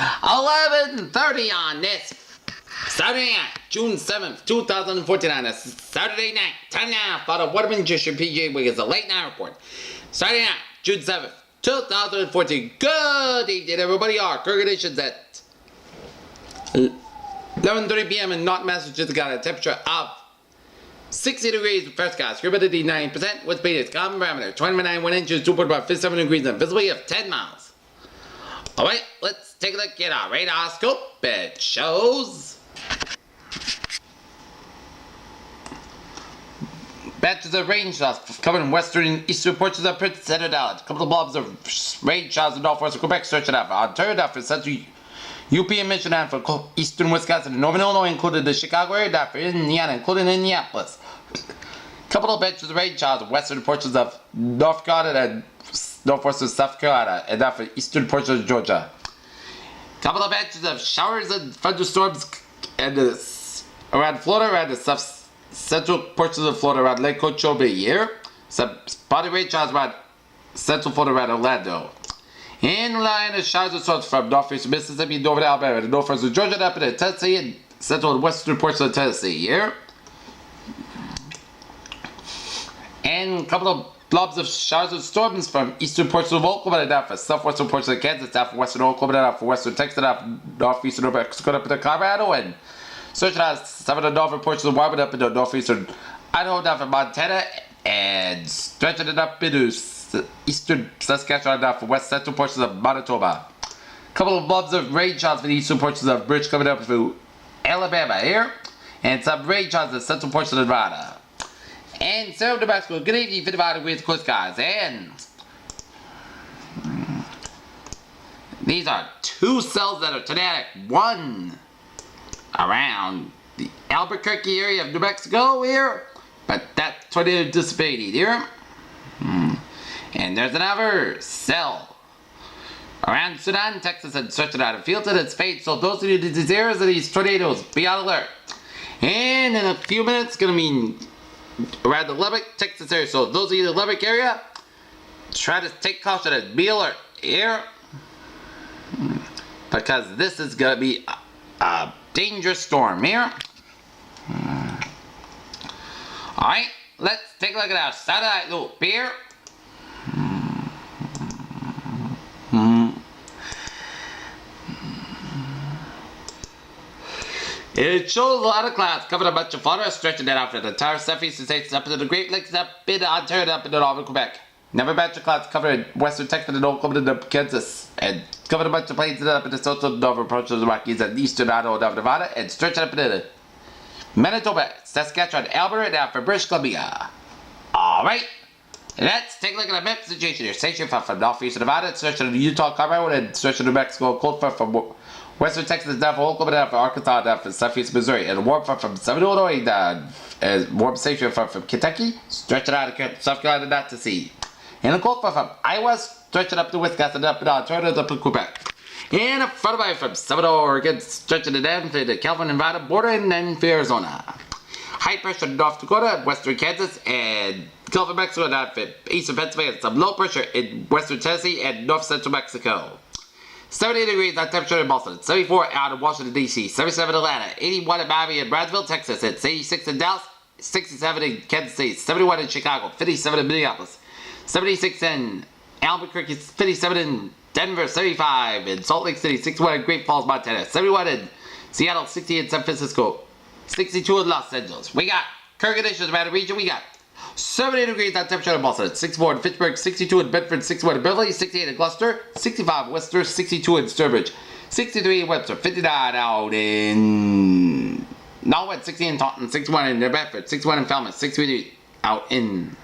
11:30 on this Saturday night, June 7th, 2014 on a Saturday night. Time now for the Waterman Judicial PGA Wiggins, the late night report. Saturday night, June 7th, 2014. Good evening, everybody. Our conditions at 11:30 p.m. in North Massachusetts got a temperature of 60 degrees with first gas, humidity 90%, with speed is common parameter 29 1 inches, 2.57 degrees, and visibility of 10 miles. Alright, let's take a look at our radar scope. It shows batches of rain showers covering western and eastern portions of Prince Edward Island. A couple of blobs of rain showers in northwest of Quebec, stretching out for Ontario, for central UP and Michigan, for eastern Wisconsin and northern Illinois, including the Chicago area, for Indiana, including Indianapolis. A couple of batches of rain showers in western portions of North Carolina and northwest of South Carolina, and for eastern portions of Georgia. A couple of batches of showers and thunderstorms around Florida, around the central portions of Florida, around Lake Okeechobee here. Some spotty rain showers around central Florida, around Orlando. In line of showers and storms from northeast Mississippi, northern Alabama, and northwest of Georgia, up into Tennessee, and central and western portions of Tennessee here. And a couple of blobs of showers and storms from eastern portions of Oklahoma, down for southwestern portions of Kansas, down for western Oklahoma, down for western Texas, down for northeastern New Mexico, up into Colorado, and searching out some of the northern portions of Wyoming, up into northeastern Idaho, down for Montana, and stretching it up into eastern Saskatchewan, down for west central portions of Manitoba. A couple of blobs of rain showers for the eastern portions of British coming up through Alabama here, and some rain showers in the central portions of Nevada. And so, New Mexico, good evening, 55 degrees, close skies, and these are two cells that are tornadic. One around the Albuquerque area of New Mexico here, but that tornado dissipated here. And there's another cell around Sudan, Texas, and stretching out of field to its fate. So those of you in these areas of these tornadoes, be on alert. And in a few minutes, it's going to be around the Lubbock, Texas area. So those of you in the Lubbock area, try to take caution and be alert here, because this is going to be a dangerous storm here. Alright, let's take a look at our satellite loop here. It shows a lot of clouds covering a bunch of Florida, stretching that out for the entire southeastern states, up into the Great Lakes, up into Ontario, up into northern Quebec. Never batch of clouds covering western Texas and Oklahoma to Kansas, and covered a bunch of plains up into central northern portions of the Rockies and eastern Idaho, down Nevada, and stretching up into Manitoba, Saskatchewan, Alberta, down for British Columbia. Alright, let's take a look at the map situation here. Station from northeast Nevada, stretching to Utah, Colorado, and stretching to New Mexico, cold front from western Texas, down for Oklahoma, down for Arkansas, down for southeast Missouri, and a warm front from southern Illinois, down as warm station front from Kentucky, stretching out of South Carolina, not to sea. And a cold front from Iowa, stretching up to Wisconsin, up in Ontario, up to Quebec. And a front of from southern Oregon, stretching it down to the California, Nevada border, and then for Arizona. High pressure in North Dakota, western Kansas, and Gulf of Mexico, down for eastern Pennsylvania, some low pressure in western Tennessee and north central Mexico. 70 degrees on temperature in Boston, 74 out of Washington, D.C., 77 in Atlanta, 81 in Miami and Brownsville, Texas, it's 86 in Dallas, 67 in Kansas City, 71 in Chicago, 57 in Minneapolis, 76 in Albuquerque, 57 in Denver, 75 in Salt Lake City, 61 in Great Falls, Montana, 71 in Seattle, 60 in San Francisco, 62 in Los Angeles. We got current conditions around the region. We got 70 degrees on temperature in Boston, 64 in Fitchburg, 62 in Bedford, 61 in Beverly, 68 in Gloucester, 65 in Worcester, 62 in Sturbridge, 63 in Webster, 59 out in Norwood, 60 in Taunton, 61 in New Bedford, 61 in Falmouth, 63 out in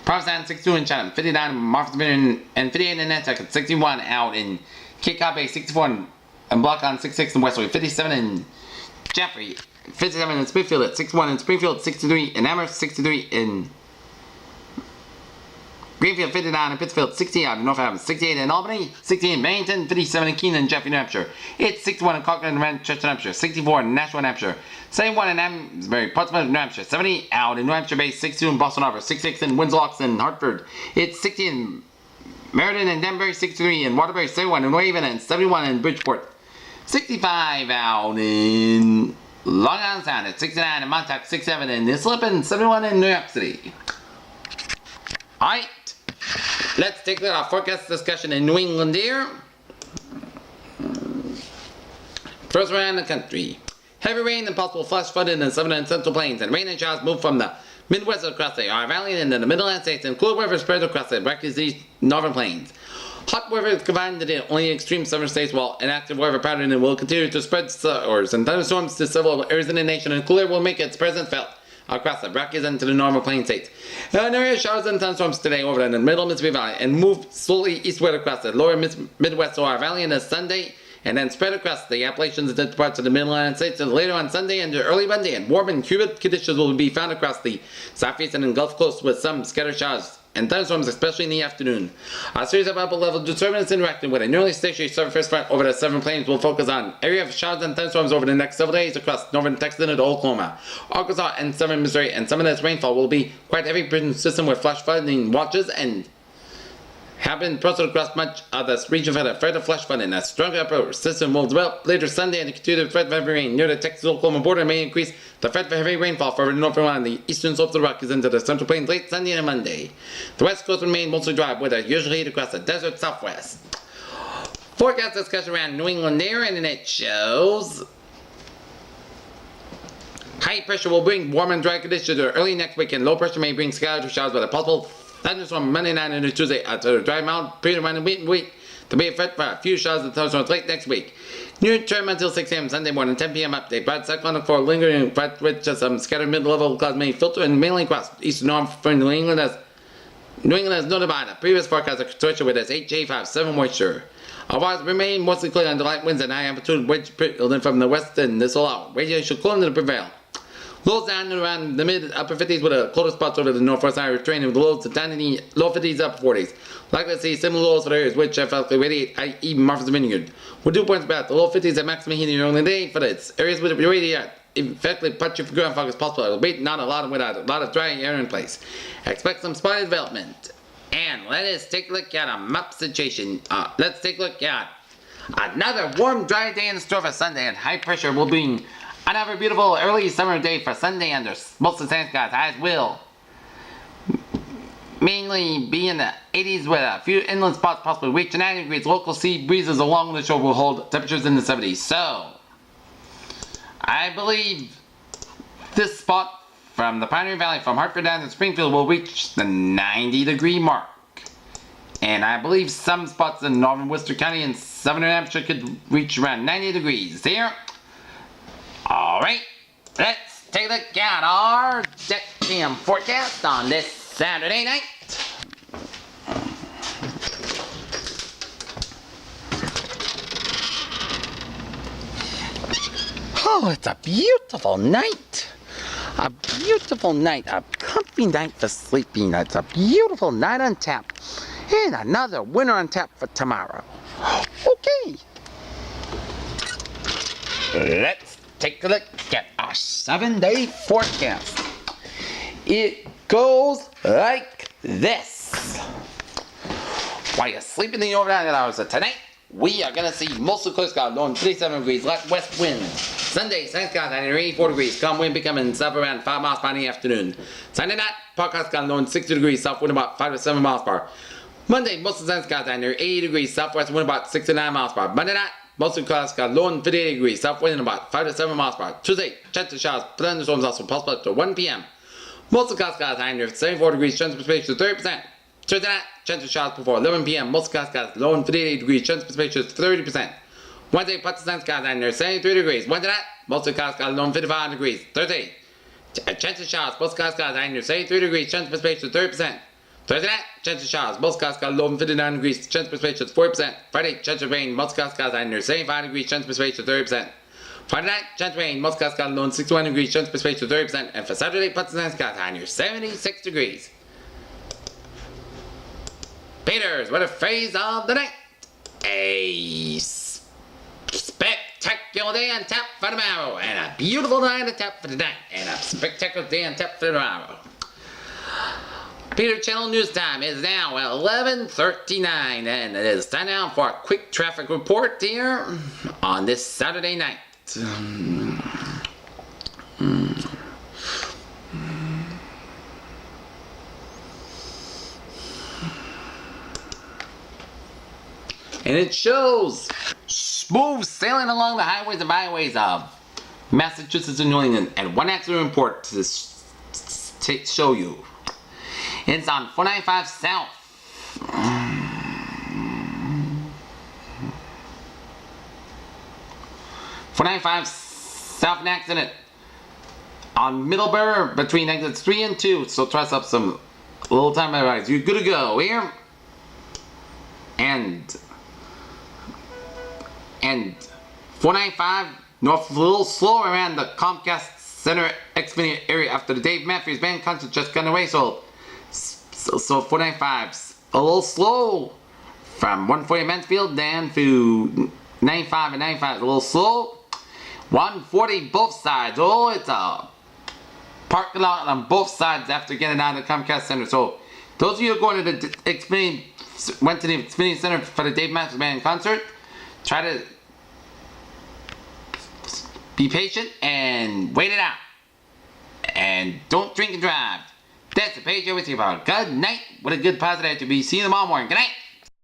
Provincetown, 62 in Chatham, 59 in Martha's Vineyard, and 58 in Nantucket, 61 out in Cape Cod Bay, 64 in Block on 66 in Westwood, 57 in Jeffrey, 57 in Springfield, 61 in Springfield, 63 in Amherst, 63 in Greenfield, 59 in Pittsfield, 60 out in Northampton, 68 in Albany, 60 in Bennington, 57 in Keenan, Jeffrey, New Hampshire. It's 61 in Concord and Manchester, New Hampshire, 64 in Nashua, New Hampshire, 71 in Amesbury, Portsmouth, New Hampshire, 70 out in New Hampshire Bay, 62 in Boston Harbor, 66 in Windsor Locks and Hartford. It's 60 in Meriden and Danbury 63, and Waterbury 71, and Raven and 71 in Bridgeport. 65 out in Long Island Sound at 69 in Montauk, 67 in Islip, 71 in New York City. Alright, let's take a look at our forecast discussion in New England here. First around the country. Heavy rain and possible flash flooding in the southern and central plains, and rain and showers move from the Midwest across the Ohio Valley and into the Midland States, and cool weather spread across the Rockies East northern plains. Hot weather is confined to the only extreme southern states, while an active weather pattern will continue to spread showers and thunderstorms to several areas in the nation, and cooler will make its presence felt across the Rockies and to the northern plain states. An area of showers and thunderstorms today over the middle Mississippi Valley and move slowly eastward across the lower Midwest Ohio Valley on Sunday, and then spread across the Appalachians and parts of the Midland States later on Sunday and early Monday. And warm and humid conditions will be found across the southeastern and Gulf Coast with some scattered showers and thunderstorms, especially in the afternoon. A series of upper level disturbances interacting with a nearly stationary surface front over the southern plains will focus on area of showers and thunderstorms over the next several days across northern Texas and Oklahoma, Arkansas, and southern Missouri. And some of this rainfall will be quite heavy, consistent with flash flooding watches and have been posted across much of this region for the threat of flash flooding. A stronger upper system will develop later Sunday and continue the threat of heavy rain near the Texas-Oklahoma border may increase the threat for heavy rainfall further north along the eastern slopes of the Rockies into the central plains late Sunday and Monday. The west coast will remain mostly dry with a usual heat across the desert southwest. Forecast discussion around New England there, and it shows high pressure will bring warm and dry conditions early next week, and low pressure may bring scattered showers with a possible thunderstorm Monday night and Tuesday after a dry mild period around the week to be a threat for a few showers and thunderstorms late next week. Near term until 6 a.m. Sunday morning, 10 p.m. update. Bad cyclonic for lingering threat with just some scattered mid-level clouds may filter and mainly across eastern north for New England as noted by the previous forecast of situation with its HA57 moisture. Otherwise, remain mostly clear under light winds and high amplitude winds building from the west, and this will allow radiation cooling to prevail. Lows down around the mid-upper 50s with a colder spots over the northwest Irish terrain with lows down in the low 50s, upper 40s. Likely to see similar lows for areas which have radiate, even Martha's Vineyard. With 2 points about the low 50s at maximum heating during the day for its areas with radiate, effectively patchy for ground fog is possible. It'll be not a lot of without a lot of dry air in place. Expect some spotty development. And let us take a look at a map situation. Let's take a look at another warm, dry day in the store for Sunday, and high pressure will bring another beautiful early summer day for Sunday under most of the sun skies. Highs will mainly be in the 80s with a few inland spots possibly reach 90 degrees. Local sea breezes along the shore will hold temperatures in the 70s. So, I believe this spot from the Pioneer Valley from Hartford down to Springfield will reach the 90-degree mark. And I believe some spots in northern Worcester County and southern New Hampshire could reach around 90 degrees here. Alright, let's take a look at our Deck Cam forecast on this Saturday night. Oh, it's a beautiful night. A beautiful night. A comfy night for sleeping. It's a beautiful night on tap. And another winner on tap for tomorrow. Okay. Let's take a look at our 7-day forecast. It goes like this. While you're sleeping in the overnight hours of tonight, we are going to see mostly clear skies, blowing 37 degrees, light west wind. Sunday, sunny skies at 84 degrees, calm wind becoming south around 5 miles per hour in the afternoon. Sunday night, partcast skies blowing 60 degrees, south wind about 5 to 7 miles per hour. Monday, mostly sunny skies at 80 degrees, southwest wind about 6 to 9 miles per hour. Monday night, mostly clouds skies, low and 58 degrees, south wind about 5 to 7 miles per hour. Tuesday, chance of showers, thunderstorms also possible up to 1 p.m. Mostly clouds skies at 74 degrees, chance of precipitation to 30%. Tuesday night, chance of showers before 11 p.m. Mostly clouds skies, low and 58 degrees, chance of precipitation to 30%. Wednesday, partly sunny skies at 73 degrees. Wednesday night, mostly clouds skies, low and 55 degrees. Thursday, chance of showers, mostly clouds skies at 73 degrees, chance of precipitation to 30%. Thursday night, chance of showers, most clouds skies, low and 59 degrees, chance of precipitation to 40%. Friday, chance of rain, most clouds skies at 75 degrees, chance of precipitation to 30%. Friday night, chance of rain, most clouds skies, low and 61 degrees, chance of precipitation to 30%. And for Saturday, partly sunny skies at 76 degrees. Peters, what a phrase of the night. A spectacular day on tap for tomorrow, and a beautiful night on tap for tonight, and a spectacular day on tap for tomorrow. Peter Channel News Time is now 11:39, and it is time now for a quick traffic report here on this Saturday night. And it shows smooth sailing along the highways and byways of Massachusetts and New England, and one accident report to show you. It's on 495 South. 495 South, an accident on Middlebury between exits 3 and 2. So trust up some little time advice. You're good to go here. And 495 north, a little slower around the Comcast Center Xfinity area after the Dave Matthews Band concert just got away. So 495's a little slow from 140 Mansfield down to 95 and 95 is a little slow. 140 both sides. Oh, it's a parking lot on both sides after getting out of the Comcast Center. So those of you who are going to the Xfinity, went to the Xfinity Center for the Dave Matthews Band concert, try to be patient and wait it out. And don't drink and drive. That's the page I was here about. Good night. What a good positive to be. See you tomorrow morning. Good night.